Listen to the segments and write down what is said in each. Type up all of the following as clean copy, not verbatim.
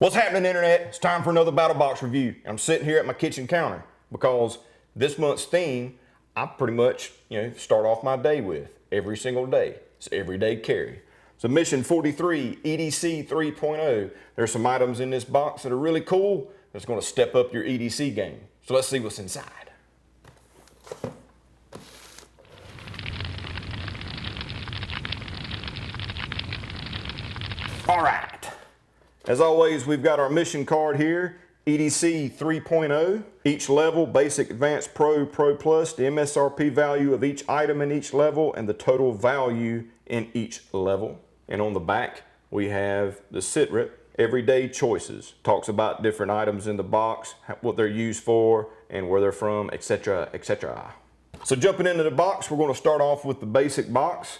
What's happening, Internet? It's time for another Battlbox review. I'm sitting here at my kitchen counter because this month's theme, I pretty much, start off my day with every single day. It's everyday carry. So mission 43, EDC 3.0. There's some items in this box that are really cool that's going to step up your EDC game. So let's see what's inside. All right. As always, we've got our mission card here, EDC 3.0. Each level, Basic, Advanced, Pro, Pro Plus, the MSRP value of each item in each level, and the total value in each level. And on the back, we have the SITREP, Everyday Choices. Talks about different items in the box, what they're used for, and where they're from, etc., etc. So jumping into the box, we're going to start off with the basic box,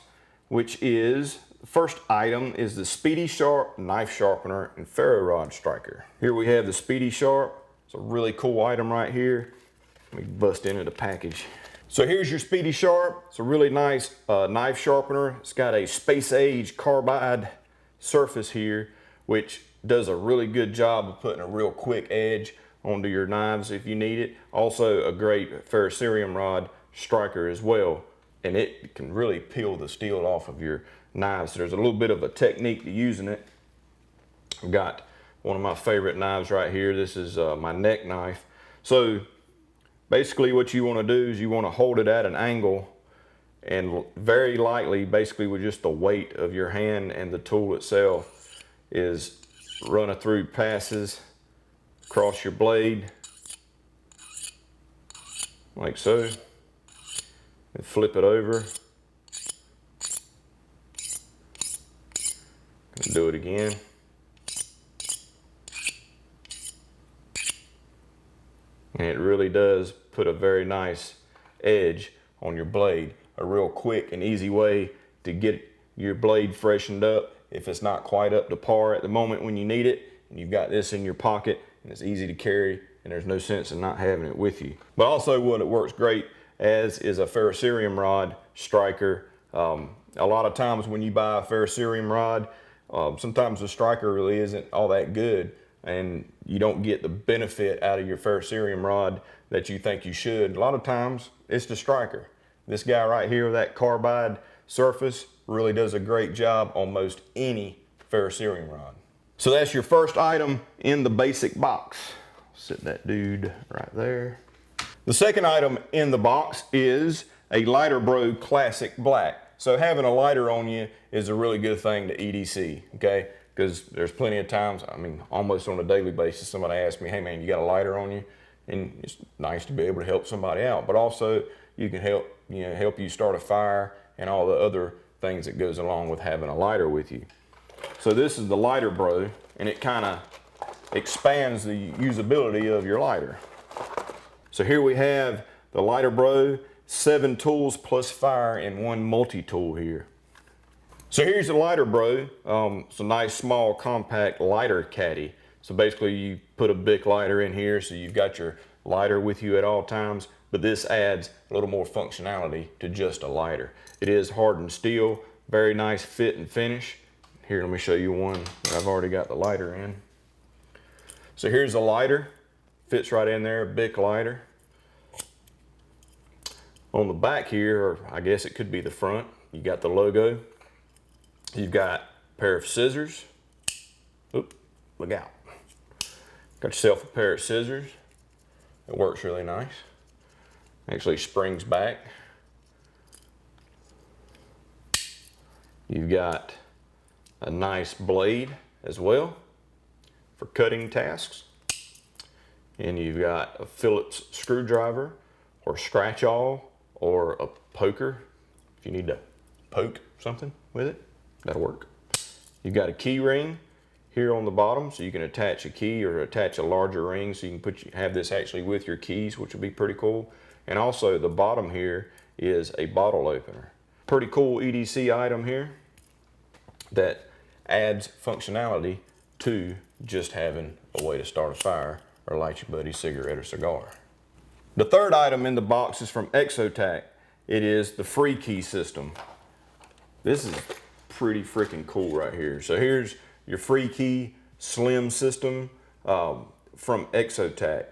which is, the first item is the Speedy Sharp knife sharpener and ferro rod striker. Here we have the Speedy Sharp. It's a really cool item right here. Let me bust into the package. So here's your Speedy Sharp. It's a really nice knife sharpener. It's got a space age carbide surface here, which does a really good job of putting a real quick edge onto your knives if you need it. Also a great ferrocerium rod striker as well. And it can really peel the steel off of your knives. So there's a little bit of a technique to using it. I've got one of my favorite knives right here. This is my neck knife. So basically what you want to do is you want to hold it at an angle and very lightly, basically with just the weight of your hand and the tool itself, is run it through passes across your blade like so, and flip it over. Do it again. And it really does put a very nice edge on your blade. A real quick and easy way to get your blade freshened up if it's not quite up to par at the moment when you need it. And you've got this in your pocket and it's easy to carry and there's no sense in not having it with you. But also what it works great as is a ferrocerium rod striker. A lot of times when you buy a ferrocerium rod, sometimes the striker really isn't all that good and you don't get the benefit out of your ferrocerium rod that you think you should. A lot of times it's the striker. This guy right here with that carbide surface really does a great job on most any ferrocerium rod. So that's your first item in the basic box. Sit that dude right there. The second item in the box is a Lighter Bro Classic Black. So having a lighter on you is a really good thing to EDC, okay? Because there's plenty of times, I mean, almost on a daily basis, somebody asks me, hey man, you got a lighter on you? And it's nice to be able to help somebody out, but also you can help you start a fire and all the other things that goes along with having a lighter with you. So this is the Lighter Bro, and it kind of expands the usability of your lighter. So here we have the Lighter Bro, 7 tools plus fire in one multi-tool here. So here's the Lighter Bro. It's a nice small compact lighter caddy. So basically you put a Bic lighter in here so you've got your lighter with you at all times, but this adds a little more functionality to just a lighter. It is hardened steel, very nice fit and finish. Here, let me show you one that I've already got the lighter in. So here's the lighter, fits right in there, a Bic lighter. On the back here, or I guess it could be the front, you got the logo. You've got a pair of scissors. Oop, look out. Got yourself a pair of scissors. It works really nice. Actually springs back. You've got a nice blade as well for cutting tasks. And you've got a Phillips screwdriver or scratch awl or a poker if you need to poke something with it. That'll work. You've got a key ring here on the bottom so you can attach a key or attach a larger ring so you can have this actually with your keys, which would be pretty cool. And also the bottom here is a bottle opener. Pretty cool EDC item here that adds functionality to just having a way to start a fire or light your buddy's cigarette or cigar. The third item in the box is from Exotac. It is the free key system. This is pretty freaking cool right here. So here's your free key slim system from Exotac.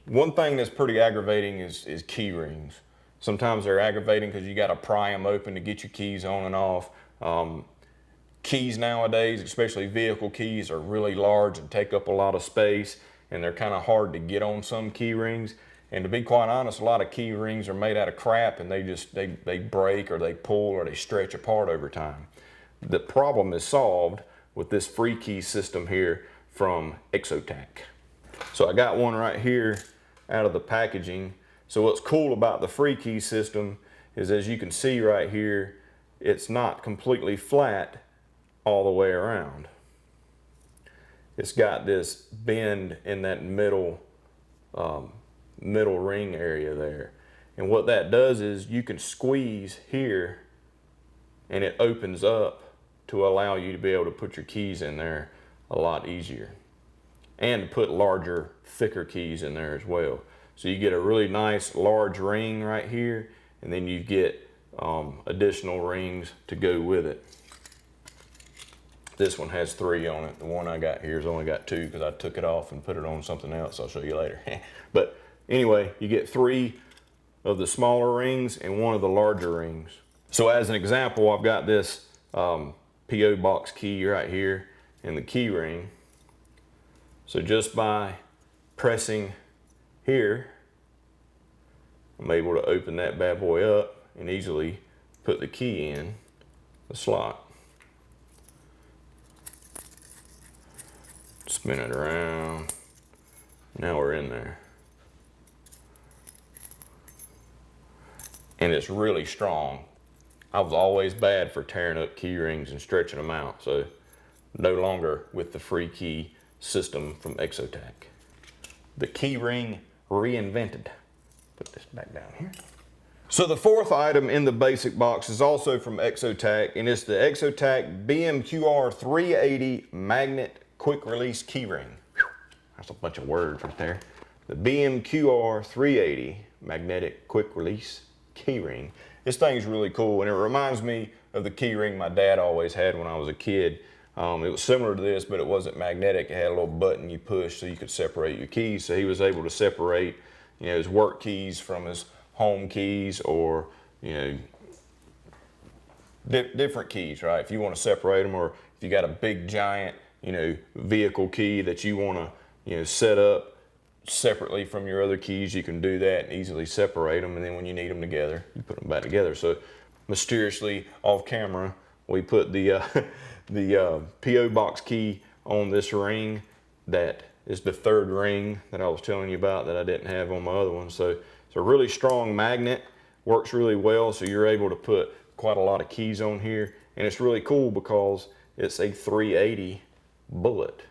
One thing that's pretty aggravating is key rings. Sometimes they're aggravating because you got to pry them open to get your keys on and off. Keys nowadays, especially vehicle keys, are really large and take up a lot of space, and they're kind of hard to get on some key rings. And to be quite honest, a lot of key rings are made out of crap, and they break or they pull or they stretch apart over time. The problem is solved with this free key system here from Exotac. So I got one right here out of the packaging. So what's cool about the free key system is, as you can see right here, it's not completely flat all the way around. It's got this bend in that middle ring area there. And what that does is you can squeeze here and it opens up to allow you to be able to put your keys in there a lot easier, and to put larger, thicker keys in there as well. So you get a really nice large ring right here, and then you get additional rings to go with it. This one has 3 on it. The one I got here has only got 2 because I took it off and put it on something else. I'll show you later. But anyway, you get 3 of the smaller rings and 1 of the larger rings. So as an example, I've got this PO box key right here in the key ring. So just by pressing here, I'm able to open that bad boy up and easily put the key in the slot. Spin it around. Now we're in there. And it's really strong. I was always bad for tearing up key rings and stretching them out, so no longer with the free key system from Exotac. The key ring reinvented. Put this back down here. So the 4th item in the basic box is also from Exotac, and it's the Exotac BMQR 380 magnet quick release key ring. Whew, that's a bunch of words right there. The BMQR 380 magnetic quick release key ring. This thing's really cool, and it reminds me of the key ring my dad always had when I was a kid. It was similar to this, but it wasn't magnetic. It had a little button you push so you could separate your keys. So he was able to separate, you know, his work keys from his home keys, or, you know, different keys, right? If you want to separate them, or if you got a big giant, you know, vehicle key that you want to, you know, set up separately from your other keys, you can do that and easily separate them. And then when you need them together, you put them back together. So mysteriously, off camera, we put the PO box key on this ring. That is the 3rd ring that I was telling you about that I didn't have on my other one. So it's a really strong magnet, works really well, so you're able to put quite a lot of keys on here. And it's really cool because it's a 380 bullet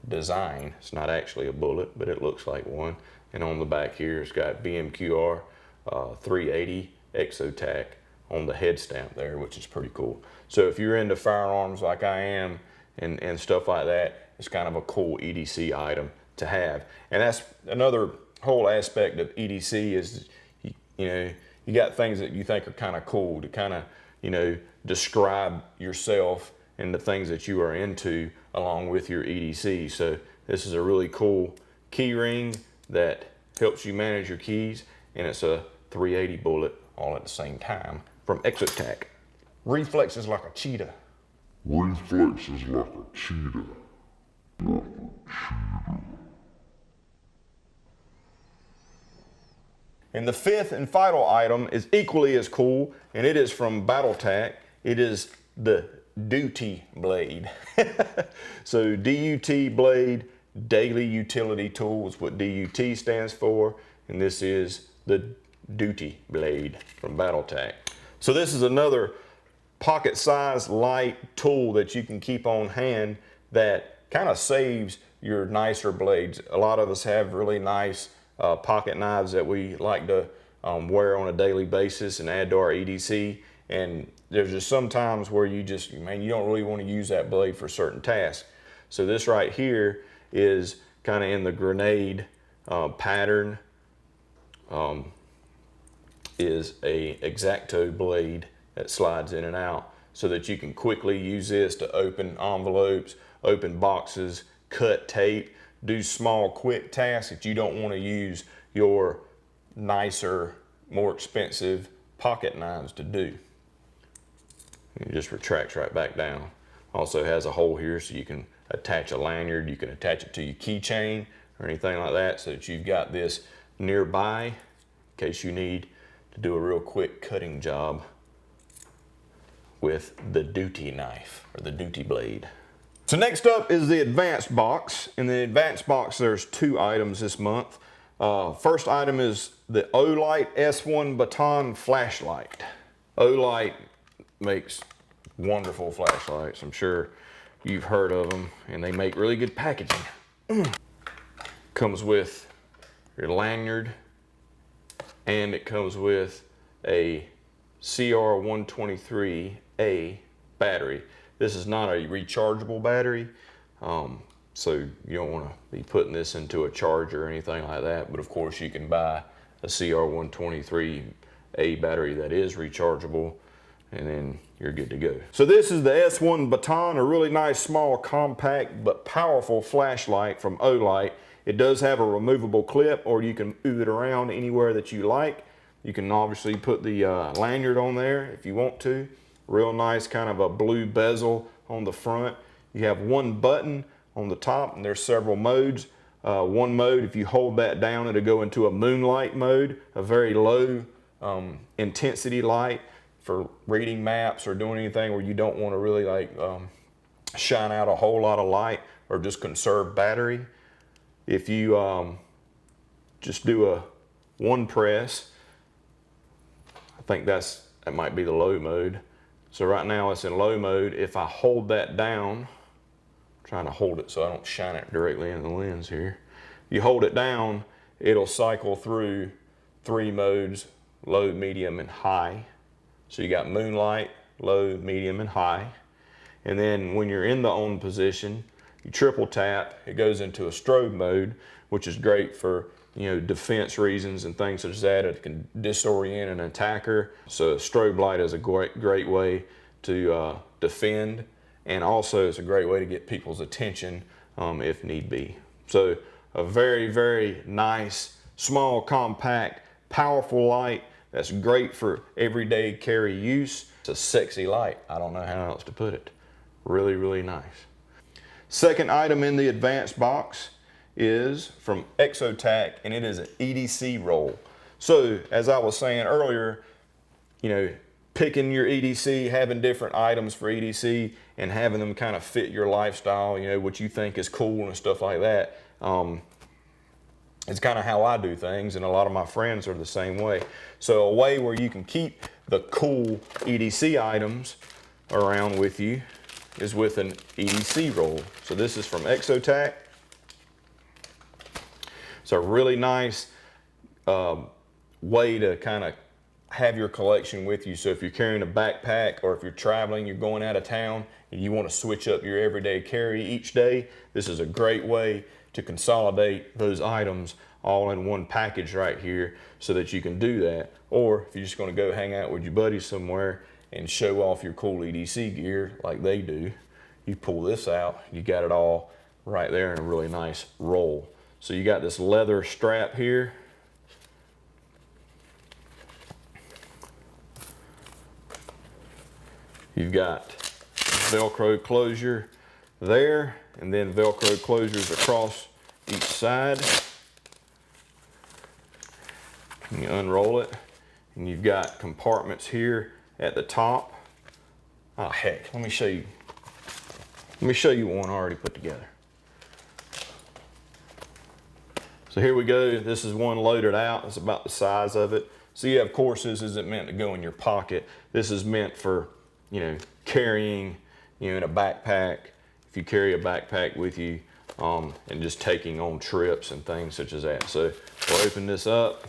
design. It's not actually a bullet, but it looks like one. And on the back here, it's got BMQR 380 Exotac on the head stamp there, which is pretty cool. So if you're into firearms like I am and stuff like that, it's kind of a cool EDC item to have. And that's another whole aspect of EDC is, you know, you got things that you think are kind of cool to kind of, you know, describe yourself and the things that you are into along with your EDC. So this is a really cool key ring that helps you manage your keys, and it's a 380 bullet all at the same time from Exotac. Reflexes like a cheetah. Reflexes like a cheetah. And the 5th and final item is equally as cool, and it is from Battletac. It is the DUT Blade. So DUT Blade, Daily Utility Tool, is what DUT stands for, and this is the DUT Blade from Battletac. So this is another pocket-sized light tool that you can keep on hand that kind of saves your nicer blades. A lot of us have really nice pocket knives that we like to wear on a daily basis and add to our EDC. And there's just some times where you just, man, you don't really want to use that blade for certain tasks. So this right here is kind of in the grenade pattern. Is a X-Acto blade that slides in and out so that you can quickly use this to open envelopes, open boxes, cut tape, do small quick tasks that you don't want to use your nicer, more expensive pocket knives to do. It just retracts right back down. Also has a hole here so you can attach a lanyard, you can attach it to your keychain or anything like that, so that you've got this nearby in case you need to do a real quick cutting job with the DUT knife or the DUT blade. So next up is the advanced box. In the advanced box there's 2 items this month. First item is the Olight S1 Baton flashlight. Olight makes wonderful flashlights. I'm sure you've heard of them, and they make really good packaging. Comes with your lanyard, and it comes with a CR123A battery. This is not a rechargeable battery, so you don't want to be putting this into a charger or anything like that, but of course you can buy a CR123A battery that is rechargeable, and then you're good to go. So this is the S1 Baton, a really nice, small, compact, but powerful flashlight from Olight. It does have a removable clip, or you can move it around anywhere that you like. You can obviously put the lanyard on there if you want to. Real nice, kind of a blue bezel on the front. You have one button on the top, and there's several modes. One mode, if you hold that down, it'll go into a moonlight mode, a very low intensity light for reading maps or doing anything where you don't want to really shine out a whole lot of light or just conserve battery. If you just do a one press, I think that might be the low mode. So right now it's in low mode. If I hold that down, I'm trying to hold it so I don't shine it directly in the lens here. You hold it down, it'll cycle through 3 modes, low, medium, and high. So you got moonlight, low, medium, and high. And then when you're in the on position, you triple tap, it goes into a strobe mode, which is great for defense reasons and things such as that. It can disorient an attacker. So a strobe light is a great way to defend, and also it's a great way to get people's attention if need be. So a very, very nice, small, compact, powerful light that's great for everyday carry use. It's a sexy light. I don't know how else to put it. Really, really nice. Second item in the advanced box is from Exotac, and it is an EDC Roll. So as I was saying earlier, picking your EDC, having different items for EDC, and having them kind of fit your lifestyle, what you think is cool and stuff like that. It's kind of how I do things, and a lot of my friends are the same way. So a way where you can keep the cool EDC items around with you is with an EDC Roll. So this is from Exotac. It's a really nice way to kind of have your collection with you. So if you're carrying a backpack, or if you're traveling, you're going out of town, and you want to switch up your everyday carry each day, this is a great way to consolidate those items all in one package right here so that you can do that. Or if you're just going to go hang out with your buddies somewhere and show off your cool EDC gear like they do, you pull this out, you got it all right there in a really nice roll. So you got this leather strap here. You've got Velcro closure there, and then Velcro closures across each side. And you unroll it, and you've got compartments here at the top. Oh heck, let me show you one already put together. So here we go. This is one loaded out. It's about the size of it. So yeah, of course, this isn't meant to go in your pocket. This is meant for, carrying, in a backpack. If you carry a backpack with you, and just taking on trips and things such as that. So we'll open this up.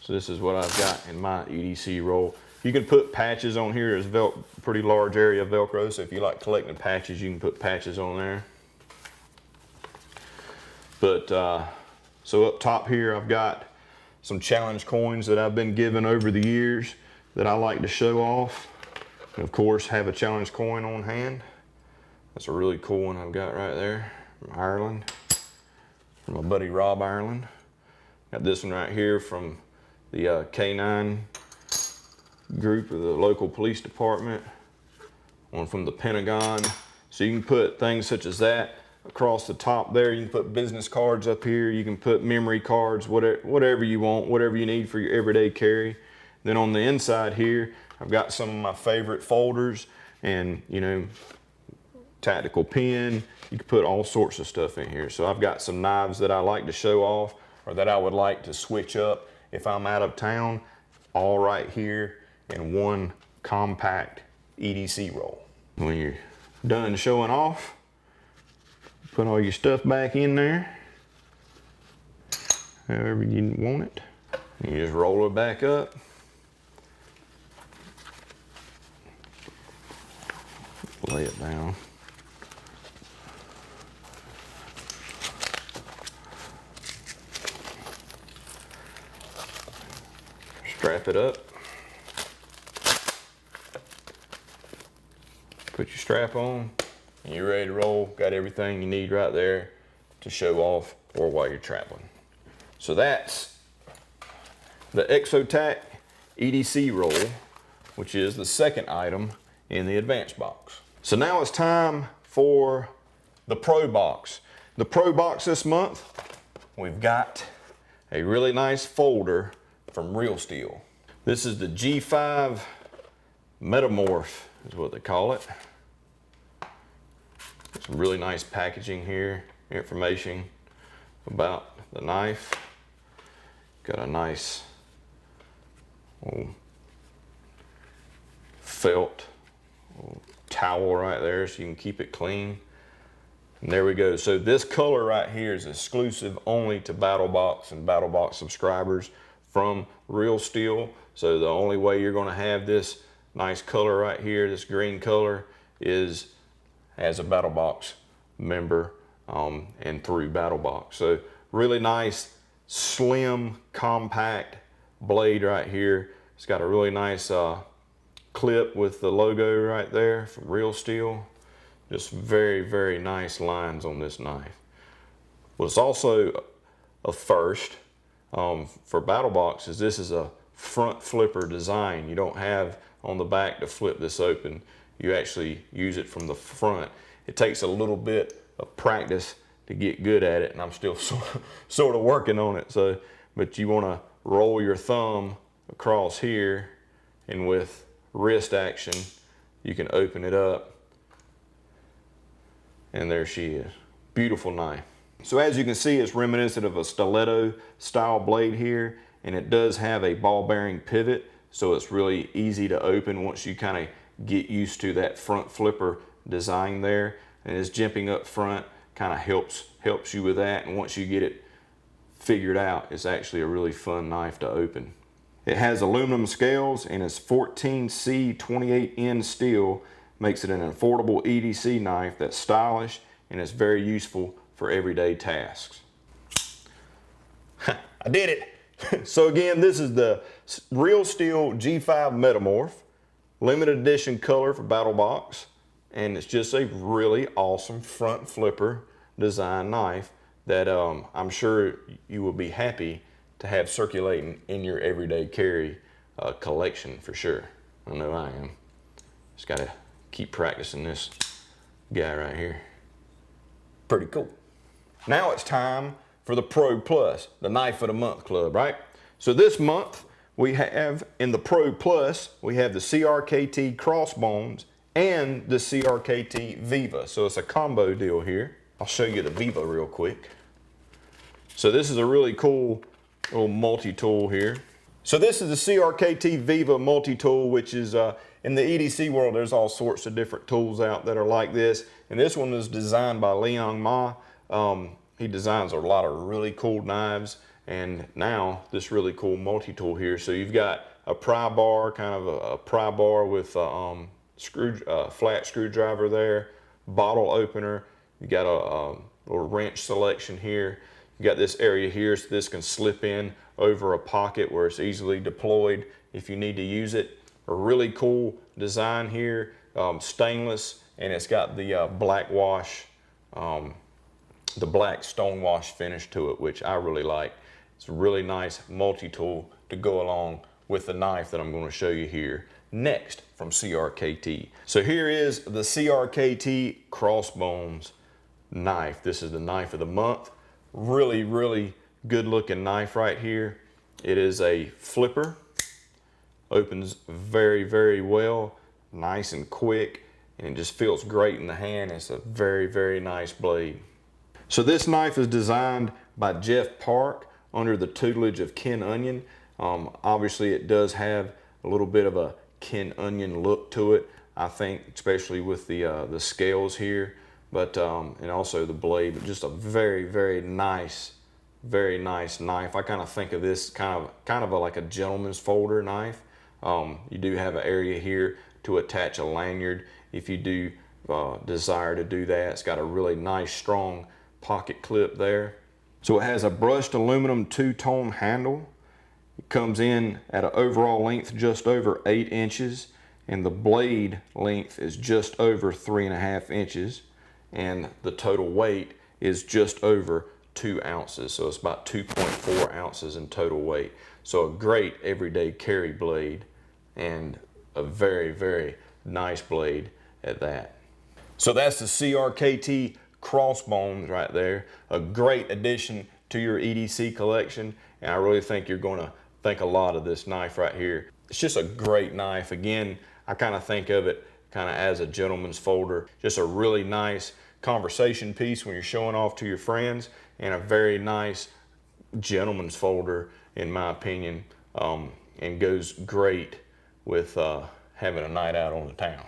So this is what I've got in my EDC roll. You can put patches on here. There's pretty large area of Velcro. So if you like collecting patches, you can put patches on there. But so up top here, I've got some challenge coins that I've been given over the years that I like to show off. And of course, have a challenge coin on hand. That's a really cool one I've got right there from Ireland, from my buddy Rob Ireland. Got this one right here from the K9 group of the local police department. One from the Pentagon. So you can put things such as that across the top there. You can put business cards up here. You can put memory cards, whatever you want, whatever you need for your everyday carry. Then on the inside here, I've got some of my favorite folders and, you know, tactical pen. You can put all sorts of stuff in here. So I've got some knives that I like to show off or that I would like to switch up if I'm out of town, all right here in one compact EDC roll. When you're done showing off, put all your stuff back in there, however you want it. You just roll it back up. Lay it down. Strap it up. Put your strap on, and you're ready to roll. Got everything you need right there to show off or while you're traveling. So that's the Exotac EDC Roll, which is the second item in the advanced box. So now it's time for the Pro Box. The Pro Box this month, we've got a really nice folder from Real Steel. This is the G5 Metamorph is what they call it. Some really nice packaging here, information about the knife. Got a nice felt towel right there so you can keep it clean. And there we go. So this color right here is exclusive only to Battlebox and Battlebox subscribers from Real Steel. So the only way you're going to have this nice color right here, this green color, is as a Battlebox member and through Battlebox. So really nice, slim, compact blade right here. It's got a really nice clip with the logo right there from Real Steel. Just very, very nice lines on this knife. Well, it's also a first for Battlebox, is this is a front flipper design. You don't have on the back to flip this open. You actually use it from the front. It takes a little bit of practice to get good at it, and I'm still sort of working on it. So, but you want to roll your thumb across here, and with wrist action, you can open it up, and there she is. Beautiful knife. So as you can see, it's reminiscent of a stiletto style blade here, and it does have a ball bearing pivot, so it's really easy to open once you kind of get used to that front flipper design there. And it's jimping up front kind of helps you with that, and once you get it figured out, it's actually a really fun knife to open. It has aluminum scales and it's 14C 28N steel, makes it an affordable EDC knife that's stylish and it's very useful for everyday tasks. I did it! So again, this is the Real Steel G5 Metamorph, limited edition color for Battlebox, and it's just a really awesome front flipper design knife that I'm sure you will be happy to have circulating in your everyday carry collection for sure. I know I am. Just gotta keep practicing this guy right here. Pretty cool. Now it's time for the Pro Plus, the Knife of the Month Club, right? So this month we have in the Pro Plus, we have the CRKT Crossbones and the CRKT Viva. So it's a combo deal here. I'll show you the Viva real quick. So this is a really cool little multi-tool here. So this is the CRKT Viva multi-tool, which is in the EDC world, there's all sorts of different tools out that are like this. And this one was designed by Leon Ma. He designs a lot of really cool knives, and now this really cool multi-tool here. So you've got a pry bar, kind of a pry bar with a flat screwdriver there, bottle opener. You got a little wrench selection here. You got this area here, so this can slip in over a pocket where it's easily deployed if you need to use it. A really cool design here, stainless and it's got the black wash, the black stone wash finish to it, which I really like. It's a really nice multi-tool to go along with the knife that I'm going to show you here next from CRKT. So here is the CRKT Crossbones knife. This is the knife of the month. Really, really good looking knife right here. It is a flipper. Opens very, very well, nice and quick, and it just feels great in the hand. It's a very, very nice blade. So this knife is designed by Jeff Park under the tutelage of Ken Onion. Obviously it does have a little bit of a Ken Onion look to it, I think, especially with the scales here, but and also the blade. But just a very, very nice knife. I kind of think of this kind of like a gentleman's folder knife. You do have an area here to attach a lanyard if you do desire to do that. It's got a really nice strong pocket clip there. So it has a brushed aluminum two-tone handle. It comes in at an overall length just over 8 inches, and the blade length is just over 3.5 inches, and the total weight is just over 2 ounces. So it's about 2.4 ounces in total weight. So a great everyday carry blade, and a very, very nice blade at that. So that's the CRKT Crossbones right there. A great addition to your EDC collection, and I really think you're going to think a lot of this knife right here. It's just a great knife. Again, I kind of think of it kind of as a gentleman's folder. Just a really nice conversation piece when you're showing off to your friends, and a very nice gentleman's folder in my opinion, and goes great with having a night out on the town.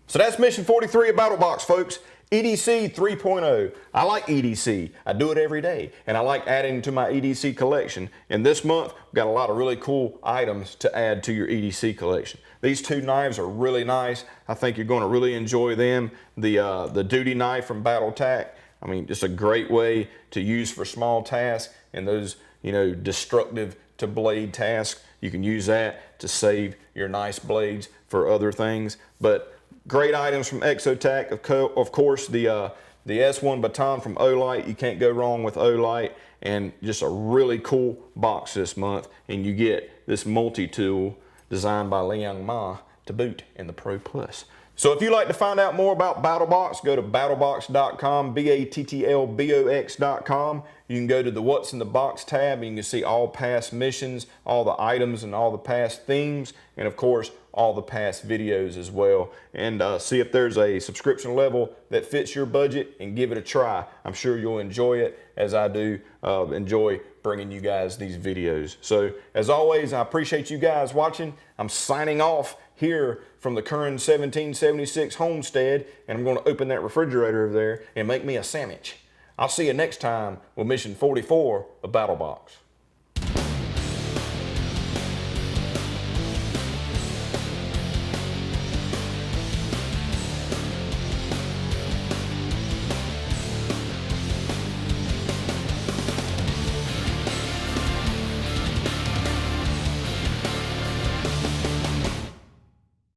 So that's mission 43 of Battlebox, folks. EDC 3.0. I like EDC. I do it every day, and I like adding to my EDC collection. And this month, we've got a lot of really cool items to add to your EDC collection. These two knives are really nice. I think you're going to really enjoy them. The duty knife from Battletac. I mean, just a great way to use for small tasks and those, you know, destructive to blade tasks. You can use that to save your nice blades for other things. But great items from Exotac. Of course, the S1 Baton from Olight. You can't go wrong with Olight. And just a really cool box this month. And you get this multi-tool designed by Liang Ma to boot in the Pro Plus. So if you'd like to find out more about Battlebox, go to battlbox.com, battlbox.com. You can go to the What's in the Box tab, and you can see all past missions, all the items and all the past themes, and of course, all the past videos as well. And see if there's a subscription level that fits your budget and give it a try. I'm sure you'll enjoy it, as I do enjoy bringing you guys these videos. So as always, I appreciate you guys watching. I'm signing off here from the Keyring 1776 homestead, and I'm going to open that refrigerator over there and make me a sandwich. I'll see you next time with mission 44 of Battlebox.